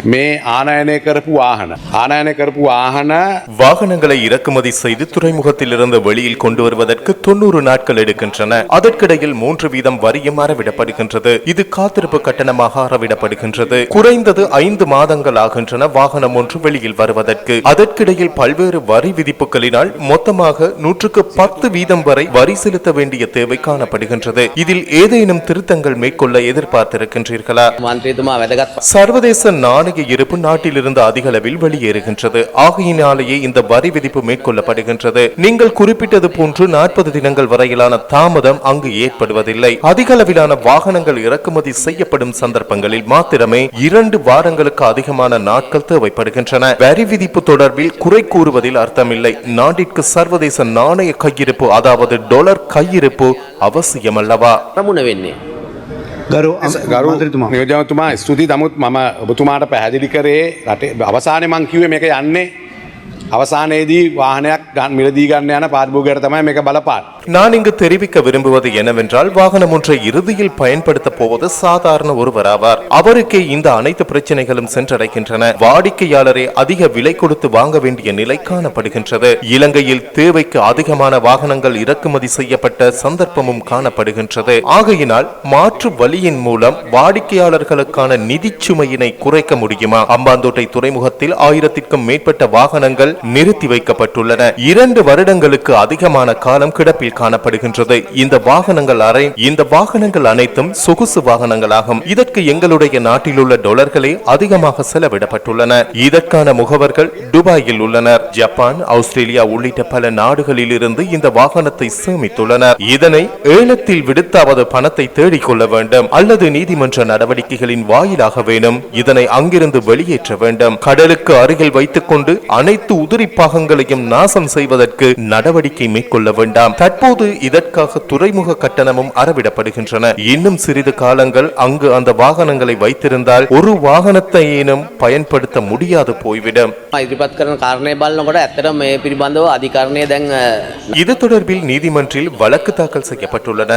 මේ ආනයනය කරපු වාහන வாகனங்களை இறக்குமதி செய்து துறைமுகத்திலிருந்து வெளியில் கொண்டு வருவதற்கு 90 நாட்கள் எடுக்கின்றன. அதற்கிடையில் 3% வரியும் அறவிடப்படுகின்றது. இது காத்திருப்பு கட்டணமாக அறவிடப்படுகின்றது. குறைந்தது 5 மாதங்கள் ஆகின்றன வாகனம் ஒன்று வெளியில் வருவதற்கு. அதற்கிடையில் பல்வேறு வரி விதிப்புகளினால் மொத்தமாக 110% வரை வரி செலுத்த வேண்டிய தேவை காணப்படுகின்றது. இதில் ஏதேனும் திருத்தங்கள் மேற்கொள்ள எதிர்பார்த்திருக்கின்றீர்களா? சர்வதேச நாணய இருப்பு நாட்டிலிருந்து அதிக அளவில் வெளியேறுகின்றது. ஆகையினாலேயே இந்த வரி விதிப்பு மேற்கொள்ளப்படுகின்றது. நீங்கள் குறிப்பிட்டது போன்று 40 தினங்கள் வரையிலான தாமதம் அங்கு ஏற்படுவதில்லை. அதிக அளவிலான வாகனங்கள் இறக்குமதி செய்யப்படும் சந்தர்ப்பங்களில் மாத்திரமே 2 வாரங்களுக்கு அதிகமான நாட்கள் தேவைப்படுகின்றன. வரி விதிப்பு தொடர்பில் குறை கூறுவதில் அர்த்தமில்லை. நாட்டிற்கு சர்வதேச நாணய கையிருப்பு, அதாவது டாலர் கையிருப்பு அவசியமல்லவா? ගරු නියෝජනතුමා ස්තුතියි. නමුත් මම ඔබතුමාට පැහැදිලි කරේ රටේ අවසානයේ මං කිව්වේ මේක යන්නේ අවසානයේදී வாகனයක් මිලදී ගන්න යන පාරිභෝගිකයට තමයි මේක බලපාන. நான் இங்கு தெரிவிக்க விரும்புவது என்னவென்றால், வாகனம் ஒன்றை இறுதியில் பயன்படுத்த போவது சாதாரண ஒருவராவார். அவருக்கே இந்த அனைத்து பிரச்சனைகளும் சென்றடைகின்றன. வாடிக்கையாளரை அதிக விலை கொடுத்து வாங்க வேண்டிய நிலை காணப்படுகின்றது. இலங்கையில் தேவைக்கு அதிகமான வாகனங்கள் இறக்குமதி செய்யப்பட்ட சந்தர்ப்பமும் காணப்படுகின்றது. ஆகையினால் மாற்று வழியின் மூலம் வாடிக்கையாளர்களுக்கான நிதி சுமையினை குறைக்க முடியுமா? அம்பாந்தோட்டை துறைமுகத்தில் 1000க்கும் மேற்பட்ட வாகனங்கள் நிறுத்தி வைக்கப்பட்டுள்ளன. 2 வருடங்களுக்கு அதிகமான காலம் கிடப்பில் காணப்படுகின்றது. இந்த வாகனங்கள் அனைத்தும் சொகுசு வாகனங்களாகும். இதற்கு எங்களுடைய நாட்டில் உள்ள டாலர்களே அதிகமாக செலவிடப்பட்டுள்ளன. இதற்கான முகவர்கள் துபாயில் உள்ளனர். ஜப்பான், ஆஸ்திரேலியா உள்ளிட்ட பல நாடுகளில் இருந்து இந்த வாகனத்தை சேமித்துள்ளனர். இதனை ஏலத்தில் விடுத்தாவது பணத்தை தேடிக்கொள்ள வேண்டும், அல்லது நீதிமன்ற நடவடிக்கைகளின் வாயிலாக வேண்டும். இதனை அங்கிருந்து வெளியேற்ற வேண்டும். கடலுக்கு அருகில் வைத்துக் கொண்டு அனைத்து உதிரி பாகங்களையும் நாசம் செய்வதற்கு நடவடிக்கை மேற்கொள்ள வேண்டாம். தற்போது இதற்காக துறைமுக கட்டணமும் அறவிடப்படுகின்றன. இன்னும் சிறிது காலங்கள் அங்கு அந்த வாகனங்களை வைத்திருந்தால் ஒரு வாகனத்தையும் பயன்படுத்த முடியாது போய்விடும். இது தொடர்பில் நீதிமன்றில் வழக்கு தாக்கல் செய்யப்பட்டுள்ளன.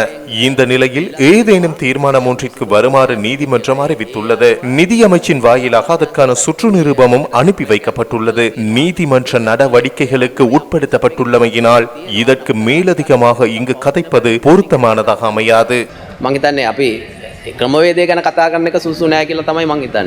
இந்த நிலையில் ஏதேனும் தீர்மானம் ஒன்றிற்கு வருமாறு நீதிமன்றம் அறிவித்துள்ளது. நிதி அமைச்சின் வாயிலாக அதற்கான சுற்று நிருபமும் அனுப்பி வைக்கப்பட்டுள்ளது. நீதிமன்ற நடவடிக்கைகளுக்கு உட்படுத்தப்பட்டுள்ளமையினால் இதற்கு மேலதிகமாக இங்கு கதைப்பது பொருத்தமானதாக அமையாது. මං හිතන්නේ අපි ක්‍රමවේදය ගැන කතා කරන එක සුසු නෑ කියලා තමයි මං හිතන්නේ.